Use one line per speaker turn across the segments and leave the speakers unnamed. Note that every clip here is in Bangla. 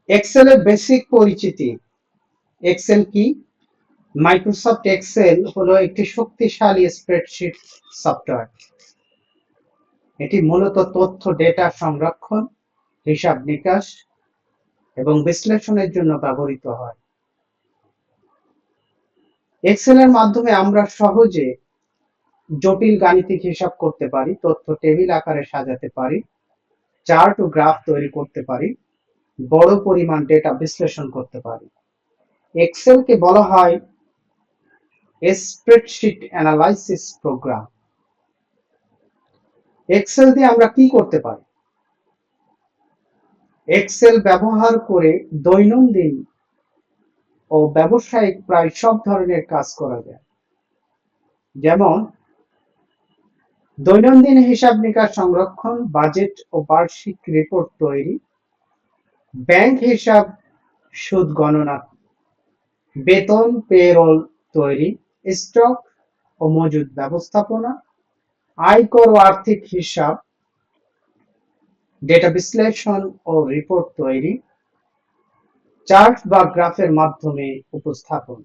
এক্সেলের বেসিক পরিচিতি। এক্সেল কি? মাইক্রোসফট এক্সেল হলো একটি শক্তিশালী স্প্রেডশিট সফটওয়্যার। এটি মূলত তথ্য ডেটা সংরক্ষণ, হিসাব নিকাশ এবং বিশ্লেষণের জন্য ব্যবহৃত হয়। এক্সেলের মাধ্যমে আমরা সহজে জটিল গাণিতিক হিসাব করতে পারি, তথ্য টেবিল আকারে সাজাতে পারি, চার্ট ও গ্রাফ তৈরি করতে পারি, বড় পরিমাণ ডেটা বিশ্লেষণ করতে পারি। এক্সেলকে বলা হয় স্প্রেডশিট অ্যানালাইসিস প্রোগ্রাম। এক্সেল দিয়ে আমরা কি করতে পারি? এক্সেল ব্যবহার করে দৈনন্দিন ও ব্যবসায়িক প্রায় সব ধরনের কাজ করা যায়। যেমন দৈনন্দিন হিসাব নিকাশ সংরক্ষণ, বাজেট ও বার্ষিক রিপোর্ট তৈরি, ব্যাংক হিসাব, সুদ গণনা, বেতন পেরোল তৈরি, স্টক ও মজুদ ব্যবস্থাপনা, আয়কর ও আর্থিক হিসাব, ডেটা বিশ্লেষণ ও রিপোর্ট তৈরি, চার্ট বা গ্রাফের মাধ্যমে উপস্থাপন।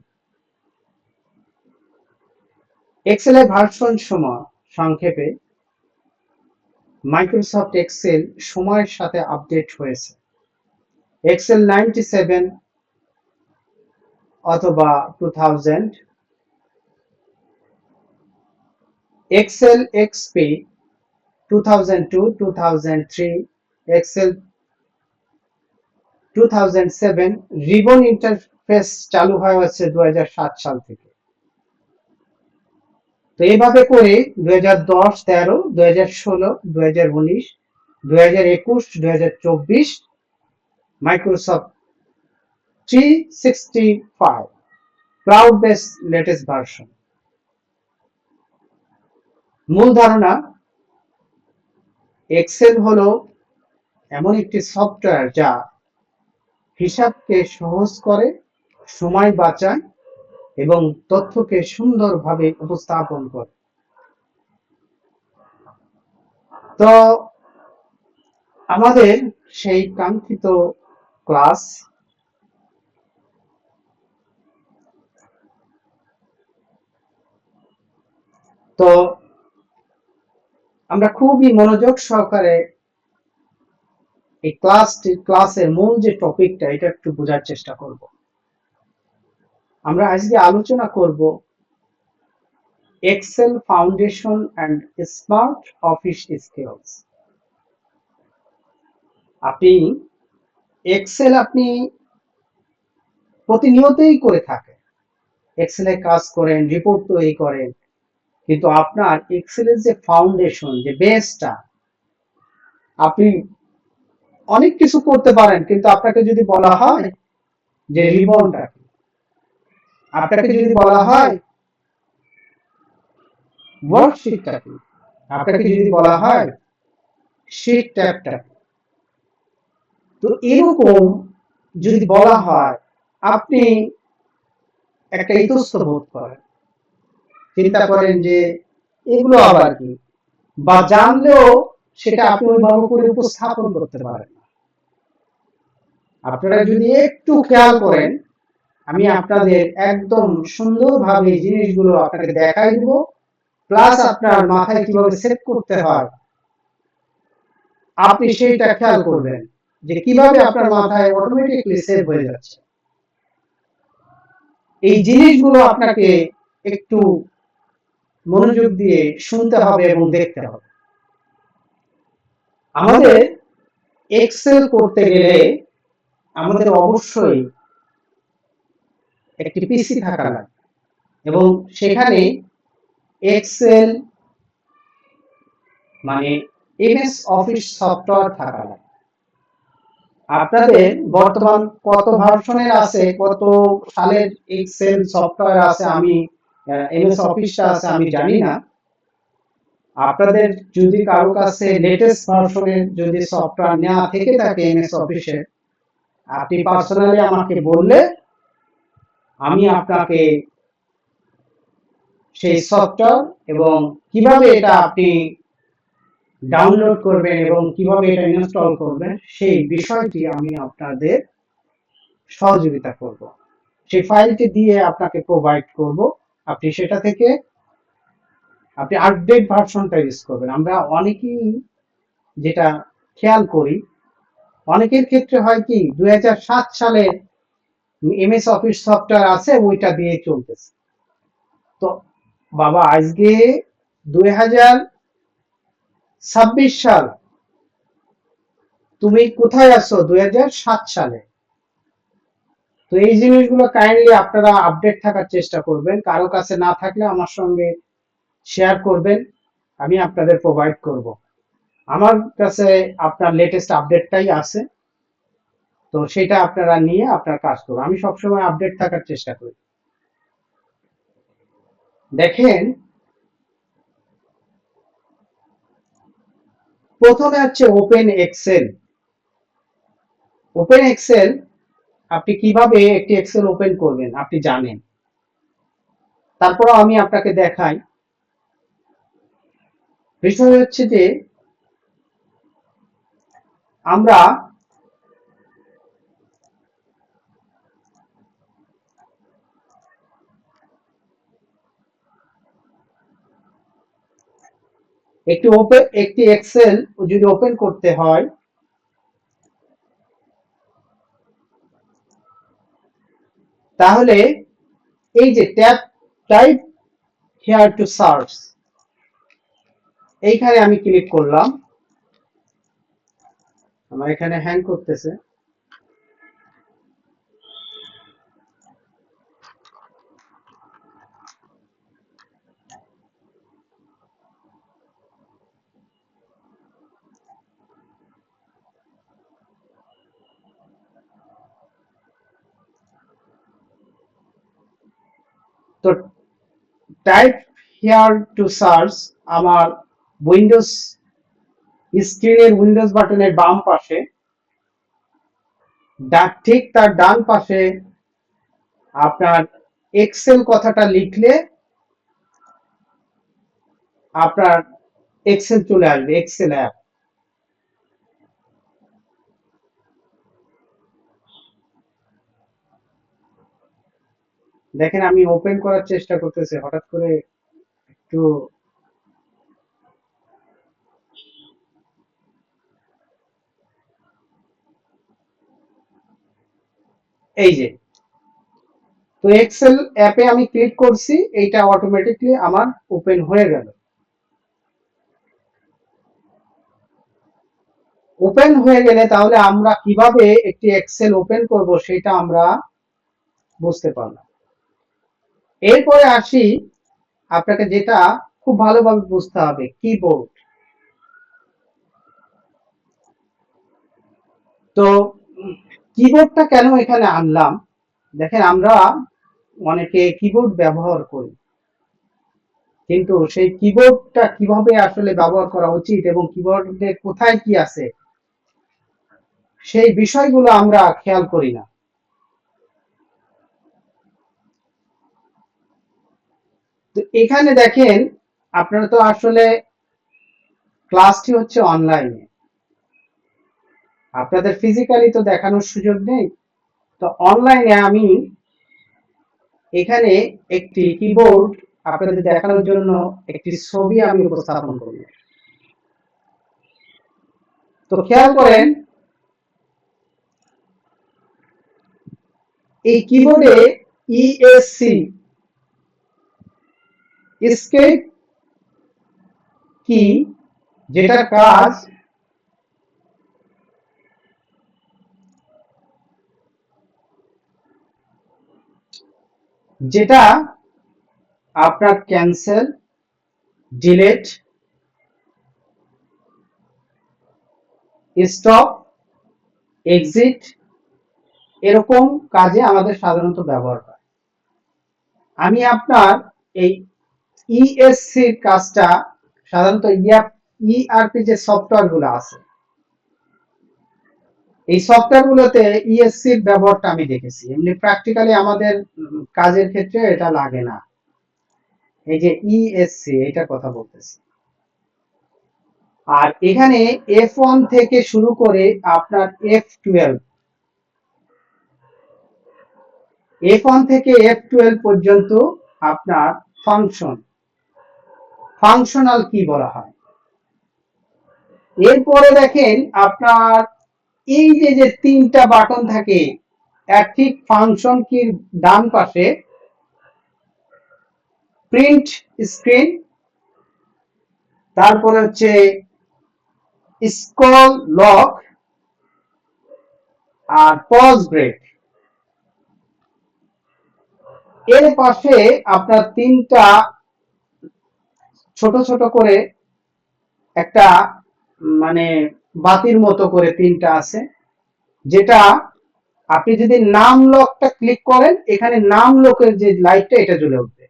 এক্সেলের ভার্সন সময় সংক্ষেপে, মাইক্রোসফট এক্সেল সময়ের সাথে আপডেট হয়েছে। এক্সেল 97 অথবা 2000, Excel XP 2002, 2003, Excel 2007, ribbon interface চালু হয়েছে 2007 সাল থেকে। তো এইভাবে করে 2010, 13, 2016, 2019, 2021, 2024 Microsoft 365 cloud base latest version. মূল ধারণা, এক্সেল হলো এমন একটি সফটওয়্যার যা হিসাবকে সহজ করে, সময় বাঁচায় এবং তথ্যকে সুন্দরভাবে উপস্থাপন করে। তো আমাদের সেই কাঙ্ক্ষিত ক্লাস তো আমরা খুবই মনোযোগ সহকারে এই ক্লাসের মূল যে টপিকটা এটা একটু বোঝার চেষ্টা করব। আমরা আজকে আলোচনা করব Excel foundation and smart office skills. আপনি এক্সেল প্রতিনিয়তই করে থাকেন, এক্সেলে কাজ করেন, রিপোর্ট তৈরি করেন, কিন্তু আপনার এক্সেলের যে ফাউন্ডেশন, যে বেসটা, আপনি অনেক কিছু করতে পারেন, কিন্তু আপনাকে যদি বলা হয় যে রিবনটা কি, আপনাকে যদি বলা হয় ওয়ার্কশিটটা কি, আপনাকে যদি বলা হয় শিট ট্যাবটা কি, তো এরকম যদি বলা হয় আপনি একটা ইতস্তত বোধ করেন, চিন্তা করেন যে এগুলো আবার কি, বা জানলেও সেটা আপনি ওইভাবে করে উপস্থাপন করতে পারেন না। আপনারা যদি একটু খেয়াল করেন, আমি আপনাদের একদম সুন্দরভাবে জিনিসগুলো আপনাকে দেখাই দিব, প্লাস আপনার মাথায় কিভাবে সেট করতে হয় আপনি সেইটা খেয়াল করবেন যে কিভাবে আপনার মাথায় অটোমেটিকলি সেভ হয়ে যাচ্ছে। এই জিনিসগুলো আপনাকে একটু মনোযোগ দিয়ে শুনতে হবে এবং দেখতে হবে। আমাদের এক্সেল করতে গেলে আমাদের অবশ্যই একটি পিসি থাকা লাগবে এবং সেখানে এক্সেল মানে এমএস অফিস সফটওয়্যার থাকা লাগবে। আপনাদের বর্তমান কত ভার্সনের আছে, কত সালের এক্সেল সফটওয়্যার আছে, আমি এমএস অফিসটা আছে আমি জানি না। আপনাদের যদি কারো কাছে লেটেস্ট ভার্সনের যদি সফটওয়্যার নেওয়া থেকে থাকে এমএস অফিসে, আপনি পার্সোনালি আমাকে বললে আমি আপনাকে সেই সফটওয়্যার এবং কিভাবে এটা আপনি ডাউনলোড করবেন এবং কিভাবে এটা ইনস্টল করবেন সেই বিষয়টি আমি আপনাদের সহযোগিতা করব। সেই ফাইলটি দিয়ে আপনাকে প্রোভাইড করব, আপনি সেটা থেকে আপনি আপডেট ভার্সনটা ইউজ করবেন। আমরা অনেকেই যেটা খেয়াল করি, অনেকের ক্ষেত্রে হয় কি 2007 সালের এমএস অফিস সফটওয়্যার আছে, ওইটা দিয়ে চলতেছে। তো বাবা আজকে 2026 সাল, তুমি কোথায় আছো 2007 সালে? তো এই জিনিসগুলো কাইন্ডলি আপনারা আপডেট থাকার চেষ্টা করবেন। কারো কাছে না থাকলে আমার সঙ্গে শেয়ার করবেন, আমি আপনাদের প্রোভাইড করব। আমার কাছে আপনার লেটেস্ট আপডেটটাই আছে, তো সেটা আপনারা নিয়ে আপনার কাজ করুন। আমি সবসময় আপডেট থাকার চেষ্টা করি। দেখেন, প্রথমে হচ্ছে ওপেন এক্সেল। ওপেন এক্সেল, আপনি কিভাবে একটি এক্সেল ওপেন করবেন আপনি জানেন, তারপরও আমি আপনাকে দেখাই। বিষয় হচ্ছে যে আমরা একটি এক্সেল যদি ওপেন করতে হয়, তাহলে এই যে tab type hair to search, এইখানে আমি ক্লিক করলাম। আমার এখানে হ্যাং করতেছে। তো টাইপ হেয়ার টু সার্চ আমার উইন্ডোজ স্ক্রিনের উইন্ডোজ বাটনের বাম পাশে, ঠিক তার ডান পাশে আপনার এক্সেল কথাটা লিখলে আপনার এক্সেল চলে আসবে, এক্সেল অ্যাপ। দেখেন আমি ওপেন করার চেষ্টা করতেছি, হঠাৎ করে একটু এই যে, তো এক্সেল অ্যাপে আমি ক্লিক করছি, এইটা অটোমেটিকলি আমার ওপেন হয়ে গেল। ওপেন হয়ে গেলে তাহলে আমরা কিভাবে একটি এক্সেল ওপেন করব সেটা আমরা বুঝতে পারলাম। এরপরে আসি, আপনাকে যেটা খুব ভালোভাবে বুঝতে হবে, কিবোর্ড। তো কিবোর্ডটা কেন এখানে আনলাম, দেখেন আমরা অনেকে কিবোর্ড ব্যবহার করি, কিন্তু সেই কিবোর্ডটা কিভাবে আসলে ব্যবহার করা উচিত এবং কিবোর্ডে কোথায় কি আছে সেই বিষয়গুলো আমরা খেয়াল করি না। তো এখানে দেখেন, আপনারা তো আসলে ক্লাসটি হচ্ছে অনলাইনে, আপনাদের ফিজিক্যালি তো দেখানোর সুযোগ নেই। তো অনলাইনে আমি এখানে একটি কিবোর্ড আপনাদের দেখানোর জন্য একটি ছবি আমি উপস্থাপন করব। তো খেয়াল করেন, এই কিবোর্ডে ইএসসি এসকেপ কি, যেটার কাজ যেটা আপনার ক্যান্সেল, ডিলেট, স্টপ, এক্সিট এরকম কাজে আমাদের সাধারণত ব্যবহার হয়। আমি আপনার এই ইএসসির কাজটা সাধারণত ইআরপি যে সফটওয়্যার গুলো আছে, এই সফটওয়্যার গুলোতে ইএসসির ব্যবহারটা আমি দেখেছি, এমনি প্র্যাকটিক্যালি আমাদের কাজের ক্ষেত্রে এটা লাগে না। এই যে ইএসসি, এটা কথা বলতেছি। আর এখানে F1 থেকে শুরু করে আপনার F12, F1 থেকে F12 পর্যন্ত আপনার ফাংশন, ফাংশনাল কি বলা হয়। এরপরে দেখেন আপনার এই যে তিনটা বাটন থাকে, ঠিক ফাংশন কির ডান পাশে প্রিন্ট স্ক্রিন, তারপরে হচ্ছে স্ক্রল লক আর পজ ব্রেক। এর পাশে আপনার তিনটা ছোট ছোট করে একটা মানে বাতির মতো করে তিনটা আছে, যেটা আপনি যদি নাম লকটা ক্লিক করেন, এখানে নাম লকের যে লাইটটা এটা জ্বলে উঠবে।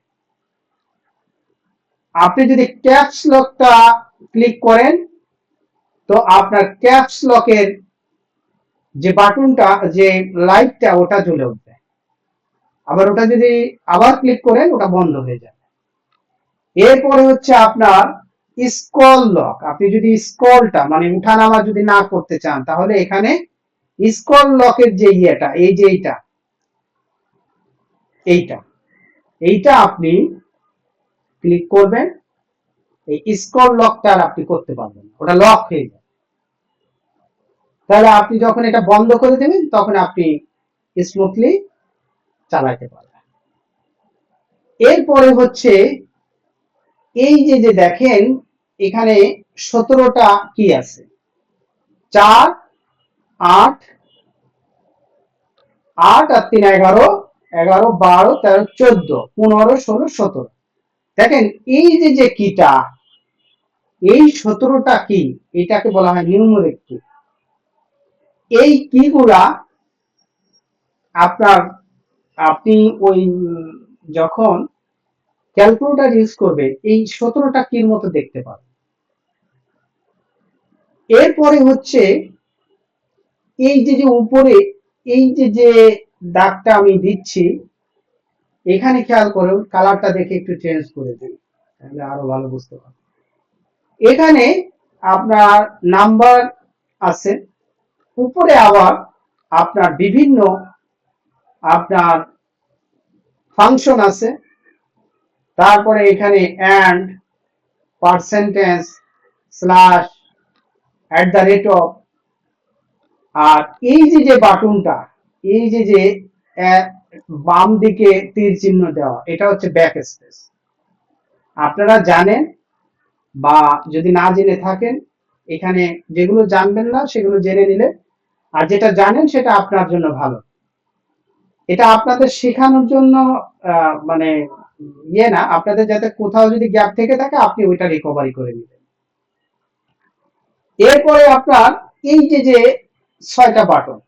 আপনি যদি ক্যাপস লকটা ক্লিক করেন, তো আপনার ক্যাপস লকের যে বাটনটা, যে লাইটটা, ওটা জ্বলে উঠবে। আবার ওটা যদি আবার ক্লিক করেন, ওটা বন্ধ হয়ে যাবে। এরপরে হচ্ছে আপনার স্ক্রল লক। আপনি যদি স্ক্রলটা মানে উঠানামা যদি না করতে চান, তাহলে এখানে স্ক্রল লকের যে ইয়েটা, এই যে এইটা এইটা আপনি ক্লিক করবেন, এই স্ক্রল লকটা আর আপনি করতে পারবেন, ওটা লক হয়ে যাবে। তাহলে আপনি যখন এটা বন্ধ করে দেবেন, তখন আপনি স্মুথলি চালাতে পারবেন। এরপরে হচ্ছে এই যে দেখেন এখানে 17টা কি আছে, 4, 8, 8 আর 3 11, 11, 12, 13, 14, 15, 16, 17। দেখেন এই যে কিটা, এই 17টা কি, এটাকে বলা হয় নিউমেরিক কি। এই কি গুলা আপনার, আপনি ওই যখন ক্যালকুলেটর ইউজ করবে, এই 17টা কির মতো দেখতে পাবেন। এরপরে হচ্ছে এই যে উপরে এই যে দাগটা আমি দিচ্ছি, এখানে খেয়াল করুন, কালারটা দেখে একটু চেঞ্জ করে দিন, তাহলে আরো ভালো বুঝতে পারবেন। এখানে আপনার নাম্বার আছে, উপরে আবার আপনার বিভিন্ন আপনার ফাংশন আছে, তারপরে এখানে and, percentage, slash, at the rate of. আর এই যে বাটনটা, এই যে বাম দিকে তীর চিহ্ন দেওয়া, এটা হচ্ছে ব্যাক স্পেস। আপনারা জানেন, বা যদি না জেনে থাকেন, এখানে যেগুলো জানবেন না সেগুলো জেনে নিলে, আর যেটা জানেন সেটা আপনার জন্য ভালো। এটা আপনাদের শেখানোর জন্য মানে ইয়ে না, আপনাদের যাতে কোথাও যদি গ্যাপ থেকে থাকে, আপনি ওইটা রিকভারি করে নেবেন। এরপরে আপনার এই যে 6টা button,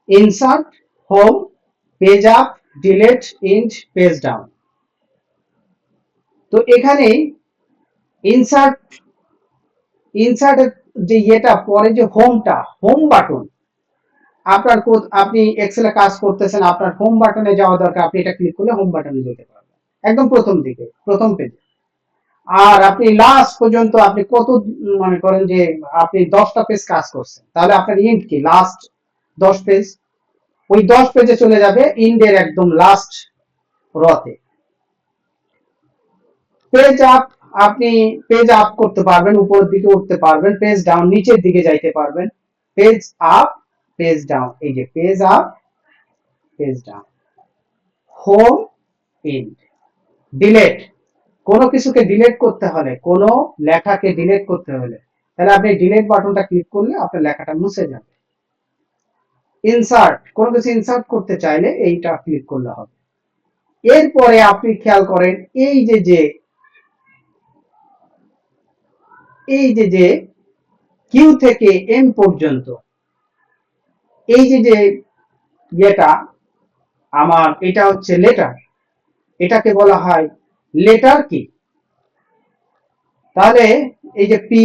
insert, home, page up, delete, end, page down. তো এখানে ইনসার্ট, ইনসার্টের যে ইয়েটা পরে যে হোমটা, হোম বাটন, আপনার আপনি এক্সেলে কাজ করতেছেন, আপনার হোম বাটনে যাওয়া দরকার, আপনি এটা ক্লিক করলে হোম বাটনে যেতে পারবেন, একদম প্রথম দিকে, প্রথম পেজে। আর আপনি লাস্ট পর্যন্ত আপনি কত, মনে করেন যে আপনি 10টা পেজ কাজ করছেন, তাহলে আপনার ইন্ড কি, লাস্ট 10 পেজ, ওই 10 পেজে চলে যাবে, ইন্ডের একদম লাস্ট রতে। পেজ আপ, আপনি পেজ আপ করতে পারবেন, উপরের দিকে উঠতে পারবেন, পেজ ডাউন, নিচের দিকে যাইতে পারবেন, পেজ আপ, পেজ ডাউন, এই যে page up, page down, home, ইন্ড, delete. কোনো কিছুকে ডিলেট করতে হলে, কোনো লেখাকে ডিলেট করতে হলে, তাহলে আপনি ডিলেট বাটনটা ক্লিক করলে আপনার লেখাটা মুছে যাবে। ইনসার্ট, কোনো কিছু ইনসার্ট করতে চাইলে এইটা ক্লিক করলে হবে। এরপরে আপনি খেয়াল করেন এই যে কিউ থেকে এম পর্যন্ত, এই যে ইয়েটা আমার, এটা হচ্ছে লেটার, এটাকে বলা হয় লেটার কি। তাহলে এই যে পি,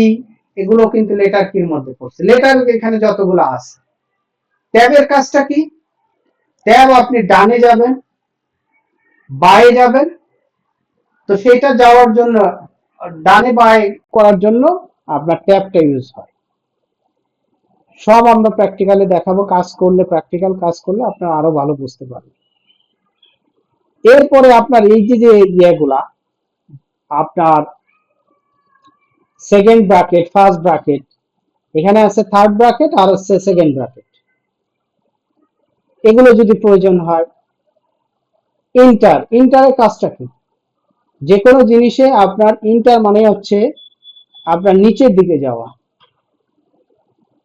এগুলো কিন্তু লেটার কির মধ্যে পড়ছে। লেটার এখানে যতগুলো আছে। ট্যাবের কাজটা কি, ট্যাব আপনি ডানে যাবেন, বায়ে যাবেন, তো সেটা যাওয়ার জন্য ডানে বায়ে করার জন্য আপনার ট্যাবটা ইউজ হয়। সব আমরা প্র্যাকটিক্যালি দেখাবো, কাজ করলে, প্র্যাকটিক্যাল কাজ করলে আপনারা আরো ভালো বুঝতে পারবেন। এরপরে আপনার এই যে ইয়েগুলা, আপনার সেকেন্ড ব্র্যাকেট, ফার্স্ট ব্র্যাকেট, এখানে আছে থার্ড ব্র্যাকেট আর আছে সেকেন্ড ব্র্যাকেট, এগুলো যদি প্রয়োজন হয়। ইন্টারের কাজটা কি? যে কোনো জিনিসে আপনার ইন্টার মানে হচ্ছে আপনার নিচের দিকে যাওয়া।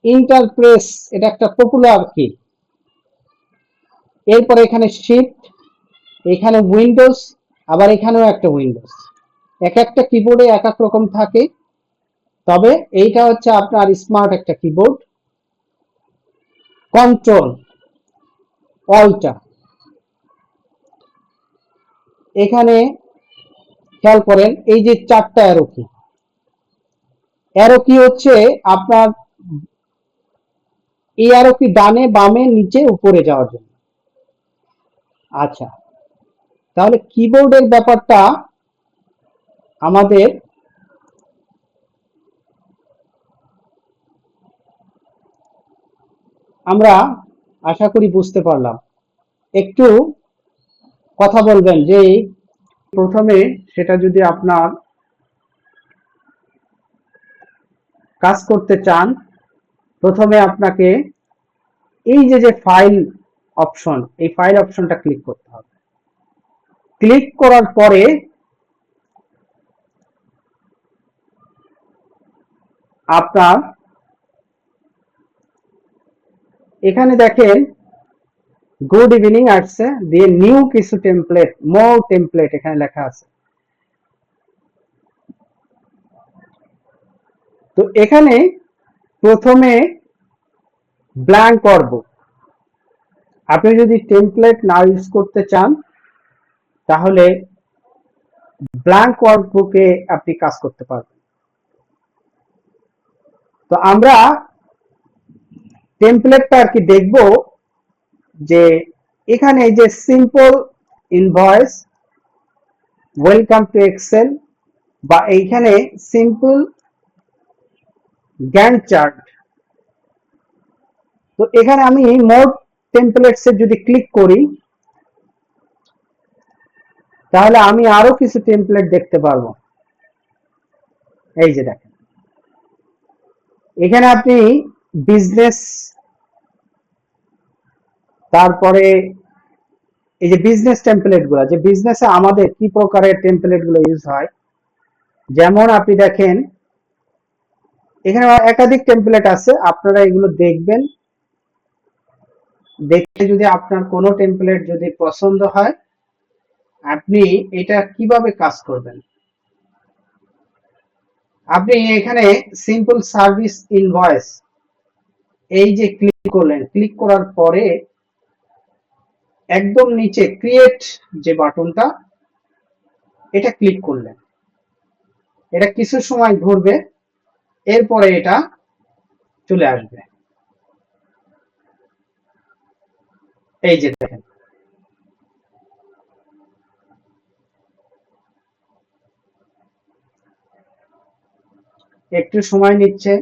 ইন্টার প্রেস, এটা একটা পপুলার কি। এরপরে এখানে শিফট, এখানে উইন্ডোজ, আবার এখানেও একটা উইন্ডোজ। এক একটা কিবোর্ডে এক এক রকম থাকে, তবে এইটা হচ্ছে আপনার স্মার্ট একটা কিবোর্ড। কন্ট্রোল অল্টা, এখানে খেয়াল করেন এই যে চারটা অ্যারো কি, অ্যারো কি হচ্ছে আপনার এই অ্যারো কি ডানে বামে নিচে উপরে যাওয়ার জন্য। আচ্ছা, তাহলে কিবোর্ডের ব্যাপারটা আমাদের আমরা আশা করি বুঝতে পারলাম। একটু কথা বলবেন যে প্রথমে সেটা যদি আপনার কাজ করতে চান, প্রথমে আপনাকে এই যে ফাইল অপশন, এই ফাইল অপশনটা ক্লিক করতে হবে। ক্লিক করার পরে আপনার এখানে দেখেন গুড ইভিনিং আসছে, দিয়ে নিউ কিছু টেমপ্লেট, মোর টেমপ্লেট এখানে লেখা আছে। তো এখানে প্রথমে ব্ল্যাঙ্ক ওয়ার্কবুক, আপনি যদি টেমপ্লেট না ইউজ করতে চান তাহলে ব্ল্যাঙ্ক ওয়ার্কবুকে আপনি কাজ করতে পারবেন। তো আমরা টেমপ্লেটটা আর কি দেখব, যে এখানে এই যে simple invoice, welcome to Excel, বা এইখানে সিম্পল গ্যান্ট চার্ট। তো এখানে আমি মোর টেমপ্লেটস এ যদি ক্লিক করি তাহলে আমি আরো কিছু টেমপ্লেট দেখতে পারবো। এই যে দেখেন, এখানে আপনি বিজনেস, তারপরে এই যে বিজনেস টেমপ্লেট গুলো, যে বিজনেসে আমাদের কি প্রকারের টেমপ্লেট গুলো ইউজ হয়, যেমন আপনি দেখেন এখানে একাধিক টেমপ্লেট আছে, আপনারা এগুলো দেখবেন, দেখে যদি আপনার কোনো টেমপ্লেট যদি পছন্দ হয় আপনি এটা কিভাবে কাজ করবেন। আপনি এখানে সিম্পল সার্ভিস ইনভয়েস এই যে ক্লিক করলেন, ক্লিক করার পরে একদম নিচে ক্রিয়েট যে বাটনটা, এটা ক্লিক করলেন, এটা কিছু সময় ঘুরবে, এরপরে এটা চলে আসবে। এই যে দেখেন, একটু সময় নিচ্ছে।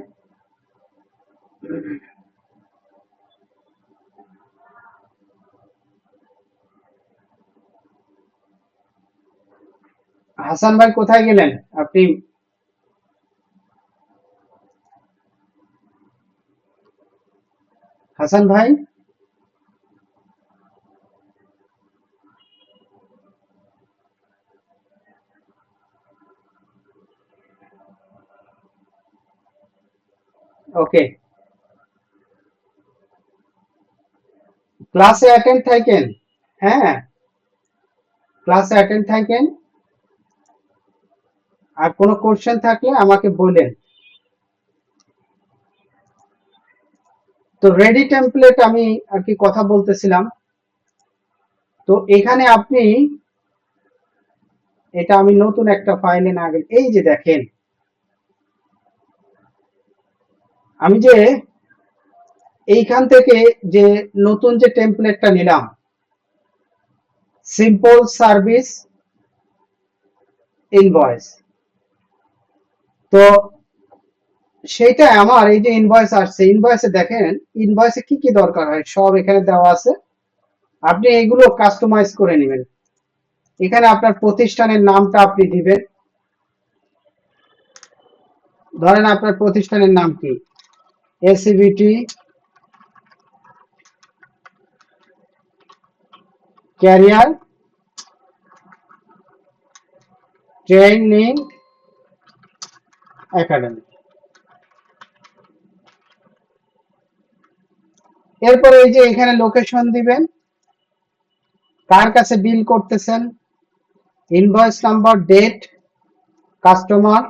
হাসান ভাই কোথায় গেলেন আপনি? হাসান ভাই, ওকে, ক্লাসে অ্যাটেন্ড থাকেন। হ্যাঁ, ক্লাসে অ্যাটেন্ড থাকেন, আর কোনো কোশ্চেন থাকলে আমাকে বলেন। তো রেডি টেমপ্লেট আমি আর কি কথা বলতেছিলাম। তো এখানে আপনি, এটা আমি নতুন একটা ফাইলে না গেলে, এই যে দেখেন আমি যে এইখান থেকে যে নতুন যে টেমপ্লেটটা নিলাম, সিম্পল সার্ভিস ইনভয়েস, তো সেটা আমার এই যে ইনভয়েস আসছে, ইনভয়েসে দেখেন ইনভয়েসে কি কি দরকার হয় সব এখানে দেওয়া আছে, আপনি এগুলো কাস্টমাইজ করে নেবেন। এখানে আপনার প্রতিষ্ঠানের নামটা আপনি দিবেন। ধরেন আপনার প্রতিষ্ঠানের নাম কি, এসিবিটি ক্যারিয়ার ট্রেনিং একাডেমি। এরপরে এই যে এখানে লোকেশন দিবেন, কার কাছে বিল করতেছেন, ইনভয়েস নাম্বার, ডেট, কাস্টমার,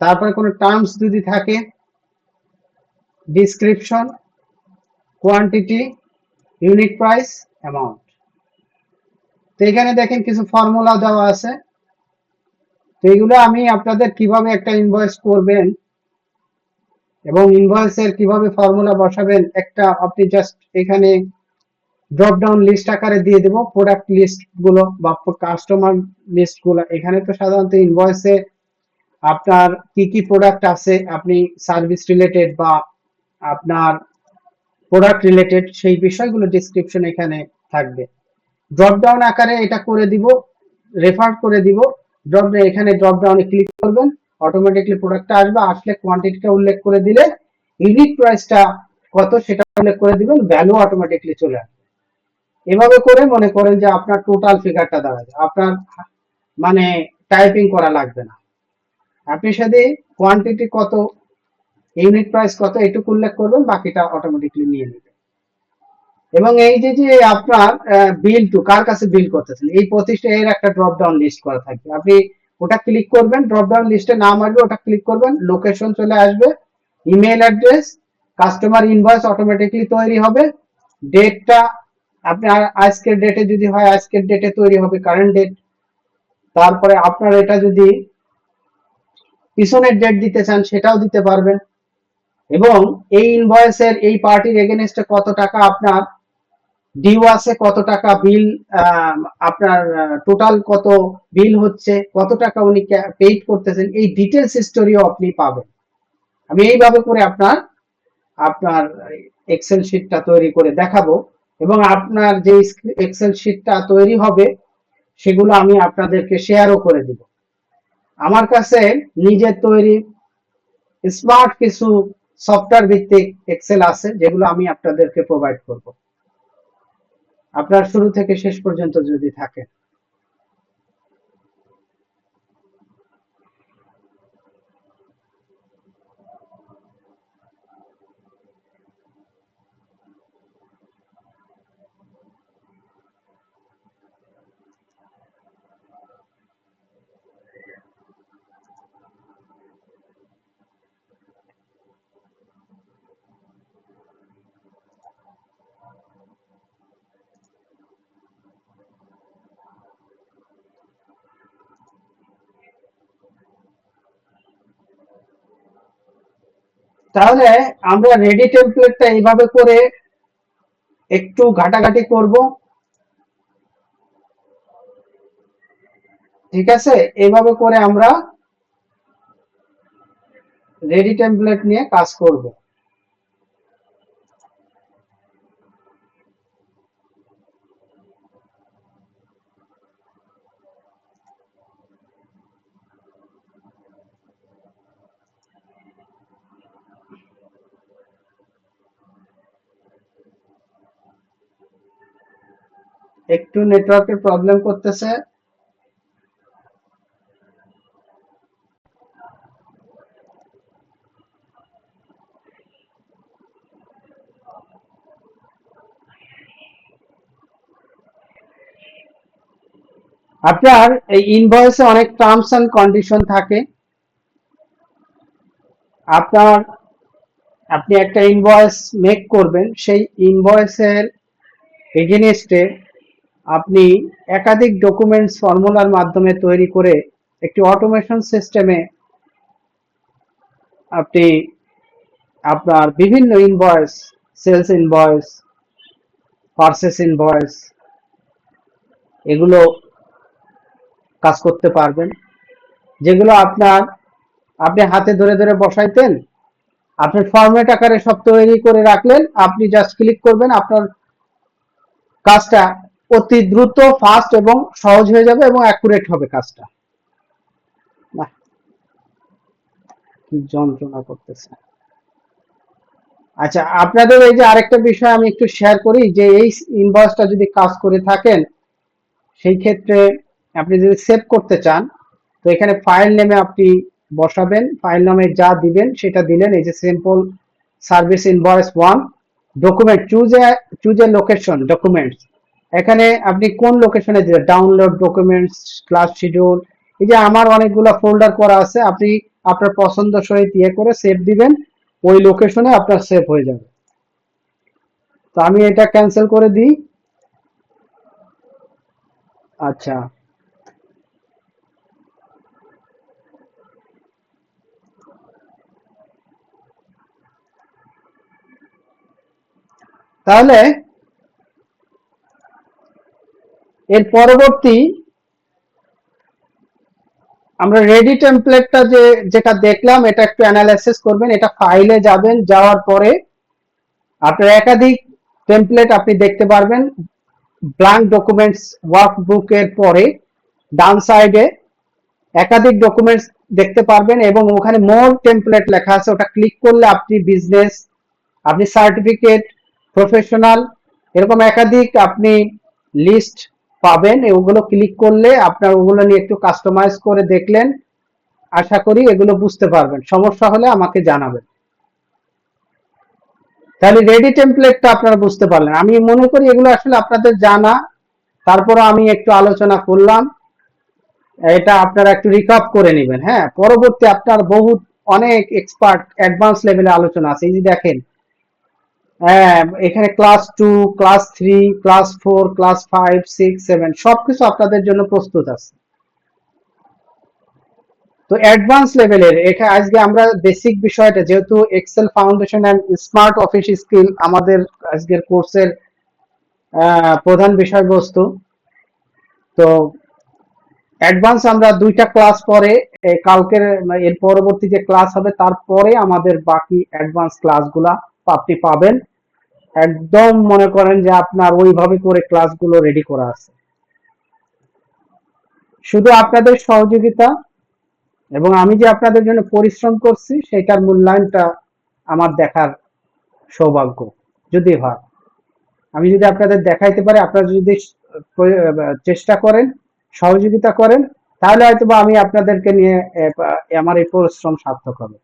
তারপরে কোনো টার্মস যদি থাকে, description, quantity, unit price, amount. তো এখানে দেখেন কিছু ফর্মুলা দেওয়া আছে। তো এগুলো আমি আপনাদের কিভাবে একটা ইনভয়েস করবেন এবং ইনভয়েসের কিভাবে ফর্মুলা বসাবেন, একটা আপনি জাস্ট এখানে ড্রপ ডাউন লিস্ট আকারে দিয়ে দেব প্রোডাক্ট লিস্ট গুলো বা কাস্টমার লিস্ট গুলো। এখানে তো সাধারণত ইনভয়েসে আপনার কি কি প্রোডাক্ট আছে, আপনি সার্ভিস রিলেটেড বা আপনার প্রোডাক্ট রিলেটেড সেই বিষয়গুলো ডিসক্রিপশন এখানে থাকবে। ড্রপ ডাউন আকারে এটা করে দিব, রেফার করে দিব। এখানে ড্রপ ডাউনে ক্লিক করবেন, অটোমেটিকলি প্রোডাক্টটা আসবে, আসলে কোয়ান্টিটিটা উল্লেখ করে দিলে ইউনিট প্রাইসটা কত সেটা উল্লেখ করে দিবেন, ভ্যালু অটোমেটিকলি চলে আসবে। এভাবে করে মনে করেন যে আপনার টোটাল ফিগারটা দাঁড়াবে, আপনার মানে টাইপিং করা লাগবে না। আপনি সাথে কোয়ান্টিটি কত, ইউনিট প্রাইস কত এটুকু উল্লেখ করবেন, বাকিটা অটোমেটিকলি নিয়ে নেবে। এবং এই যে যে আপনার বিল টু কার কাছে বিল করতেছেন, এই প্রতিষ্ঠানের একটা ড্রপ ডাউন লিস্ট করা থাকবে। আপনি ওটা ক্লিক করবেন, ড্রপ ডাউন লিস্টে নাম আসবে, ওটা ক্লিক করবেন, লোকেশন চলে আসবে, email address, customer invoice automatically তৈরি হবে, ডেটটা আপনার আজকের ডেটে যদি হয় আজকের ডেটে তৈরি হবে, কারেন্ট ডেট। তারপরে আপনার এটা যদি পিছনের ডেট দিতে চান সেটাও দিতে পারবেন। এবং এই ইনভয়েসের এই পার্টির এগেনস্টে কত টাকা আপনার ডিউ আছে, কত টাকা বিল, আপনার টোটাল কত বিল হচ্ছে, কত টাকা উনি পেইড করতেছেন, এই ডিটেলস হিস্টোরিও আপনি পাবেন। আমি এইভাবে করে আপনার আপনার এক্সেল শিটটা তৈরি করে দেখাবো এবং আপনার যে এক্সেল শিটটা তৈরি হবে সেগুলো আমি আপনাদেরকে শেয়ারও করে দিব। আমার কাছে নিজের তৈরি স্মার্ট কিছু সফটওয়্যার ভিত্তিক এক্সেল আছে যেগুলো আমি আপনাদেরকে প্রোভাইড করব, আপনার শুরু থেকে শেষ পর্যন্ত যদি থাকে। তাহলে আমরা রেডি টেমপ্লেটটা এইভাবে করে একটু ঘাটাঘাটি করব, ঠিক আছে? এইভাবে করে আমরা রেডি টেমপ্লেট নিয়ে কাজ করব। একটু নেটওয়ার্কের প্রবলেম করতেছে। আপনার এই ইনভয়েসে অনেক টার্মস এন্ড কন্ডিশন থাকে। আপনার আপনি একটা ইনভয়েস মেক করবেন, সেই ইনভয়েসের এগেনস্টে আপনি একাধিক ডকুমেন্টস ফর্মুলার মাধ্যমে তৈরি করে একটি অটোমেশন সিস্টেমে আপনি আপনার বিভিন্ন invoice, sales invoice, purchase invoice, এগুলো কাজ করতে পারবেন। যেগুলো আপনি হাতে ধরে ধরে বসাইতেন, আপনি ফরম্যাট আকারে সব তৈরি করে রাখলেন, আপনি জাস্ট ক্লিক করবেন, আপনার কাজটা অতি দ্রুত, ফাস্ট এবং সহজ হয়ে যাবে এবং অ্যাকুরেট হবে কাজটা। বাহ, কি যন্ত্রণা করতেছে। আচ্ছা, আপনাদের এই যে আরেকটা বিষয় আমি একটু শেয়ার করি, যে এই ইনভয়েসটা যদি কাজ করে থাকেন, সেই ক্ষেত্রে আপনি যদি সেভ করতে চান, তো এখানে ফাইল নেমে আপনি বসাবেন, ফাইল নামে যা দিবেন সেটা দিলেন। এই যে simple service invoice 1 document, choose a location documents, এখানে আপনি কোন লোকেশনে দিবেন, ডাউনলোড ডকুমেন্টস, ক্লাস শিডিউল, এই যে আমার অনেকগুলো ফোল্ডার করা আছে, আপনি আপনার পছন্দ সহিত ইয়ে করে সেভ দিবেন, ওই লোকেশনে আপনার সেভ হয়ে যাবে। তো আমি এটা ক্যান্সেল করে দিই। আচ্ছা, তাহলে এর পরবর্তী আমরা রেডি টেমপ্লেটটা যেটা দেখলাম, এটা একটু অ্যানালাইসিস করবেন। এটা ফাইলে যাবেন, যাওয়ার পরে আপনার একাধিক টেমপ্লেট আপনি দেখতে পারবেন। ব্ল্যাঙ্ক ডকুমেন্টস ওয়ার্কবুকের পরে ডান সাইডে একাধিক ডকুমেন্টস দেখতে পারবেন এবং ওখানে মোর টেমপ্লেট লেখা আছে, ওটা ক্লিক করলে আপনি বিজনেস, আপনি সার্টিফিকেট, প্রফেশনাল, এরকম একাধিক আপনি লিস্ট পাবেন। ওগুলো ক্লিক করলে আপনার ওগুলো নিয়ে একটু কাস্টমাইজ করে দেখলেন, আশা করি এগুলো বুঝতে পারবেন। সমস্যা হলে আমাকে জানাবেন। তাহলে রেডি টেমপ্লেটটা আপনারা বুঝতে পারলেন। আমি মনে করি এগুলো আসলে আপনাদের জানা, তারপরে আমি একটু আলোচনা করলাম, এটা আপনারা একটু রিকাপ করে নেবেন। হ্যাঁ, পরবর্তী আপনার বহুত অনেক এক্সপার্ট অ্যাডভান্স লেভেলে আলোচনা আছে। এই যে দেখেন, হ্যাঁ, এখানে ক্লাস 2, ক্লাস 3, ক্লাস 4, ক্লাস 5, 6, 7 সবকিছু আপনাদের জন্য প্রস্তুত আছে। তো অ্যাডভান্স লেভেলের এটা আজকে আমরা বেসিক বিষয়টা, যেহেতু Excel foundation and smart office skill আমাদের আজকের কোর্সের প্রধান বিষয়বস্তু, তো অ্যাডভান্স আমরা 2টা ক্লাস পরে, কালকের এর পরবর্তী যে ক্লাস হবে তারপরে আমাদের বাকি অ্যাডভান্স ক্লাসগুলা আপনি পাবেন। একদম মনে করেন যে আপনার ওইভাবে করে ক্লাসগুলো রেডি করা আছে, শুধু আপনাদের সহযোগিতা এবং আমি যে আপনাদের জন্য পরিশ্রম করছি সেটার মূল্যায়নটা আমার দেখার সৌভাগ্য যদি হয়। আমি যদি আপনাদের দেখাইতে পারি, আপনারা যদি চেষ্টা করেন, সহযোগিতা করেন, তাহলে হয়তো বা আমি আপনাদেরকে নিয়ে আমার এই পরিশ্রম সার্থক হবে।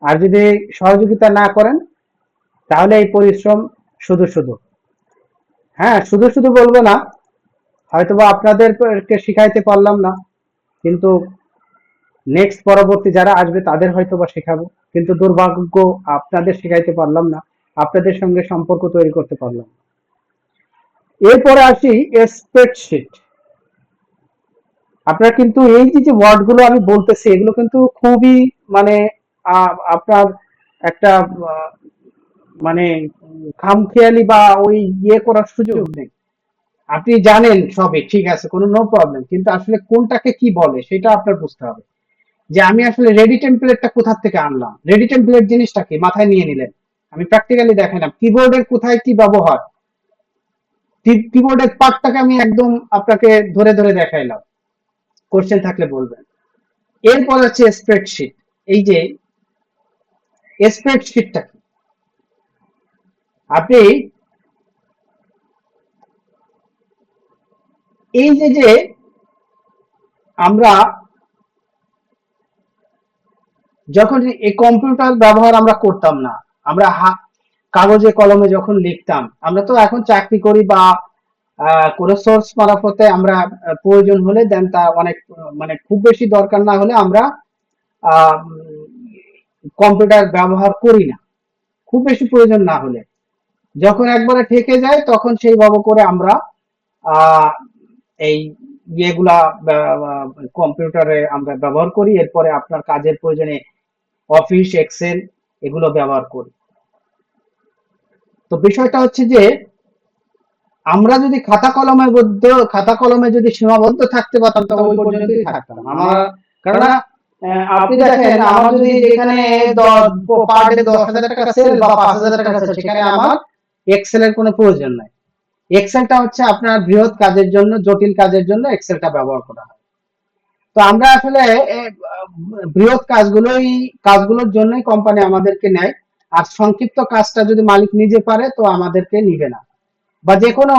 আর যদি সহযোগিতা না করেন, তাহলে এই পরিশ্রম শুধু শুধু, হ্যাঁ শুধু শুধু বলবো না, হয়তোবা আপনাদেরকে শিখাইতে পারলাম না, কিন্তু নেক্সট পরবর্তী যারা আসবে তাদের হয়তোবা শেখাবো, কিন্তু দুর্ভাগ্য আপনাদের শেখাইতে পারলাম না, আপনাদের সঙ্গে সম্পর্ক তৈরি করতে পারলাম। এরপরে আসি স্প্রেডশিট। আপনার কিন্তু এই যে ওয়ার্ড গুলো আমি বলতেছি, এগুলো কিন্তু খুবই মানে আপনার একটা মানে খামখেয়ালি বা ওই ইয়ে করার সুযোগ নেই। আপনি জানেন সবই ঠিক আছে, কোনো নো প্রবলেম, কিন্তু আসলে কোনটাকে কি বলে সেটা আপনার বুঝতে হবে। যে আমি আসলে রেডি টেমপ্লেটটা কোথা থেকে আনলাম, রেডি টেমপ্লেট জিনিসটা কি মাথায় নিয়ে নিলেন, আমি প্র্যাকটিক্যালি দেখালাম কিবোর্ডের কোথায় কি ব্যবহার, কিবোর্ডের পার্টটাকে আমি একদম আপনাকে ধরে ধরে দেখাইলাম, কোশ্চেন থাকলে বলবেন। এরপর হচ্ছে স্প্রেডশিট। এই যে স্প্রেডশিটটা কি, আপনি এই যে আমরা যখন এই কম্পিউটার ব্যবহার আমরা করতাম না, আমরা কাগজে কলমে যখন লিখতাম, আমরা তো এখন চাকরি করি বা কোনো সোর্স মারফতে আমরা প্রয়োজন হলে দেন তা অনেক মানে খুব বেশি দরকার না হলে আমরা কম্পিউটার ব্যবহার করি না, খুব বেশি প্রয়োজন না হলে। যখন একবারে ঠেকে যায় তখন সেইভাবে করে আমরা আহ এই ইয়েগুলা কম্পিউটারে আমরা ব্যবহার করি। এরপরে আপনার কাজের প্রয়োজনে অফিস, এক্সেল এগুলো ব্যবহার করি। তো বিষয়টা হচ্ছে যে আমরা যদি খাতা কলমে যদি সীমাবদ্ধ থাকতে পারতাম তবে ওই পর্যন্তই থাকতাম আমরা। কারণ আপনি দেখেন, আমার যদি যেখানে পার ডে 10,000 টাকা সেল বা 5,000 টাকা সেল, সেখানে আমার এক্সেল এর কোনো প্রয়োজন নাই। এক্সেলটা হচ্ছে আপনার বৃহৎ কাজের জন্য, জটিল কাজের জন্য এক্সেলটা ব্যবহার করা হয়। তো আমরা আসলে বৃহৎ কাজগুলোর জন্যই কোম্পানি আমাদেরকে নেয়। আর সংক্ষিপ্ত কাজটা যদি মালিক নিজে পারে তো আমাদেরকে নিবে না। বা যে কোনো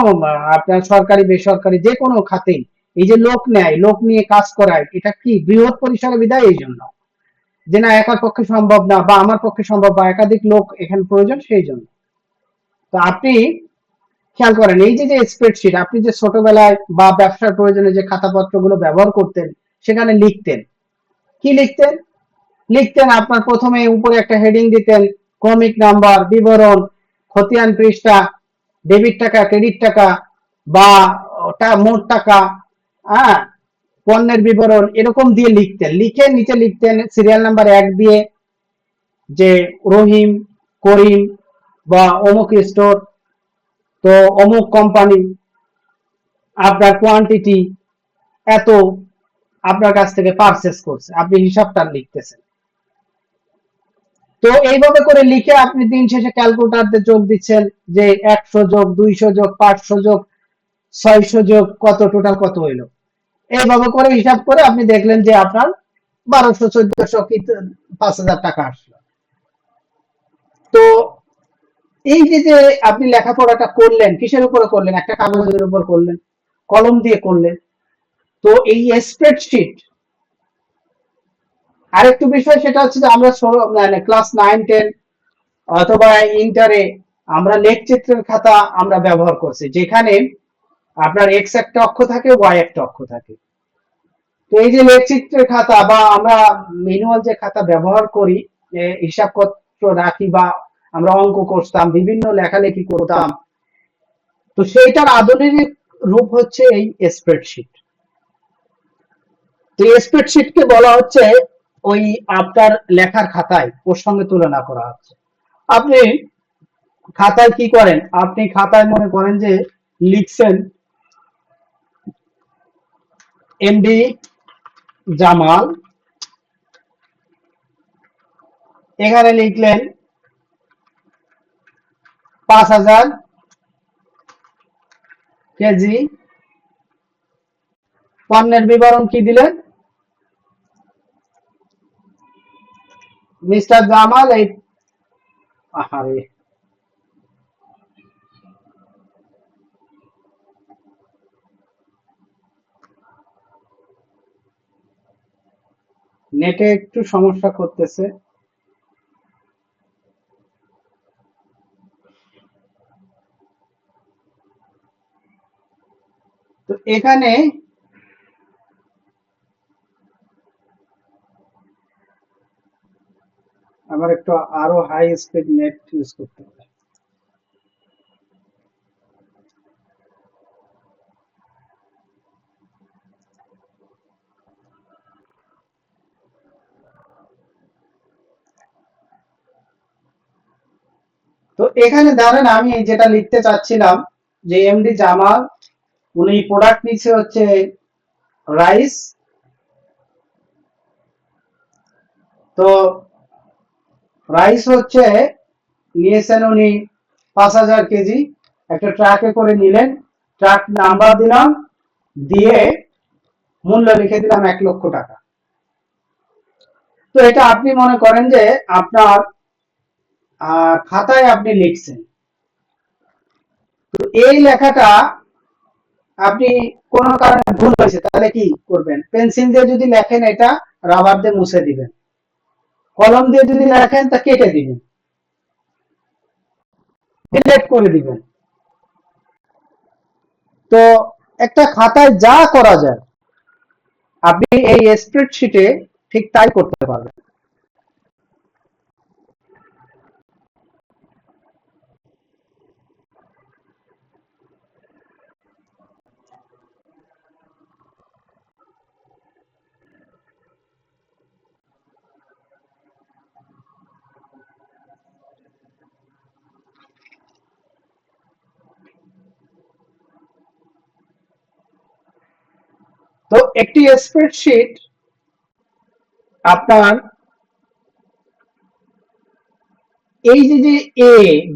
আপনার সরকারি বেসরকারি যে কোনো খাতেই এই যে লোক নেয়, লোক নিয়ে কাজ করায়, এটা কি বৃহৎ পরিসরে বিদায় এই জন্য যে না একার পক্ষে সম্ভব না বা আমার পক্ষে সম্ভব বা একাধিক লোক এখানে প্রয়োজন সেই জন্য। তো আপনি খেয়াল করেন এই যে স্প্রেডশিট আপনি যে ছোটবেলায় বা ব্যবসার প্রয়োজনে যে খাতাপত্রগুলো ব্যবহার করতেন সেখানে লিখতেন, কি লিখতেন? লিখতেন আপনার প্রথমে উপরে একটা হেডিং দিতেন, ক্রমিক নাম্বার, বিবরণ, খতিয়ান পৃষ্ঠা, ডেবিট টাকা, ক্রেডিট টাকা বা ওটা মোট টাকা, হ্যাঁ, পণ্যের বিবরণ এরকম দিয়ে লিখতেন, লিখে নিচে লিখতেন সিরিয়াল নাম্বার 1 দিয়ে যে রহিম, করিম বা অমুক স্টোর, তো অমুক কোম্পানি, আপনার কোয়ান্টিটি এত আপনার কাছ থেকে পারচেস করছে, আপনি হিসাবটা লিখতেছেন। তো এইভাবে করে লিখে আপনি দিন শেষে ক্যালকুলেটরতে যোগ দিচ্ছেন যে 100 যোগ 200 যোগ 500 যোগ 600 যোগ কত, টোটাল কত হইলো। এইভাবে করে হিসাব করে আপনি দেখলেন যে আপনার 1200 1400 কি 5000 টাকা আসলো। তো এই যে আপনি লেখাপড়াটা করলেন কিসের উপরে করলেন? একটা কাগজের উপর করলেন, কলম দিয়ে করলেন। তো এই স্প্রেডশিট আরেকটু বিষয় সেটা হচ্ছে যে আমরা মানে ক্লাস 9 10 অথবা ইন্টারে আমরা লেখচিত্রের খাতা আমরা ব্যবহার করছি, যেখানে আপনার এক্স একটা অক্ষ থাকে, ওয়াই একটা অক্ষ থাকে। তো এই যে লেখচিত্রের খাতা বা আমরা ম্যানুয়াল যে খাতা ব্যবহার করি, হিসাবপত্র রাখি বা আমরা অঙ্ক করতাম, বিভিন্ন লেখালেখি করতাম, তো সেইটার আধুনিক রূপ হচ্ছে এই স্প্রেডশিট। তো এই স্প্রেডশিটকে বলা হচ্ছে ওই আপনার লেখার খাতায় ওর সঙ্গে তুলনা করা হচ্ছে। আপনি খাতায় কি করেন? আপনি খাতায় মনে করেন যে লিখছেন এমডি জামাল, এখানে লিখলেন 5000 কেজি, পণ্যের বিবরণ কি দিলেন? মিস্টার জামাল এই, আহারে নেটে একটু সমস্যা করতেছে। তো এখানে আমার একটু আরো হাই স্পিড নেট ইউজ করতে হবে। তো এখানে ধরেন আমি যেটা লিখতে চাচ্ছিলাম যে এমডি জামাল উনি প্রোডাক্ট নিচ্ছে হচ্ছে রাইস, তো রাইস হচ্ছে নিয়েছেন উনি 5000 কেজি, একটা ট্রাকে করে নিলেন, ট্রাক নাম্বার দিলাম, দিয়ে মূল্য লিখে দিলাম 1,00,000 টাকা। তো এটা আপনি মনে করেন যে আপনার খাতায় আপনি লিখছেন, তো এই লেখাটা আপনি কোন কারণে ভুল হয়েছে তাহলে কি করবেন? পেন্সিল দিয়ে যদি লেখেন এটা রাবার দিয়ে মুছে দিবেন, কলম দিয়ে যদি লেখেন তা কেটে দিবেন, ডিলিট করে দিবেন। তো একটা খাতায় যা করা যায় আপনি এই স্প্রেডশিটে ঠিক তাই করতে পারবেন। তো একটি স্প্রেডশিট আপনার এই যে A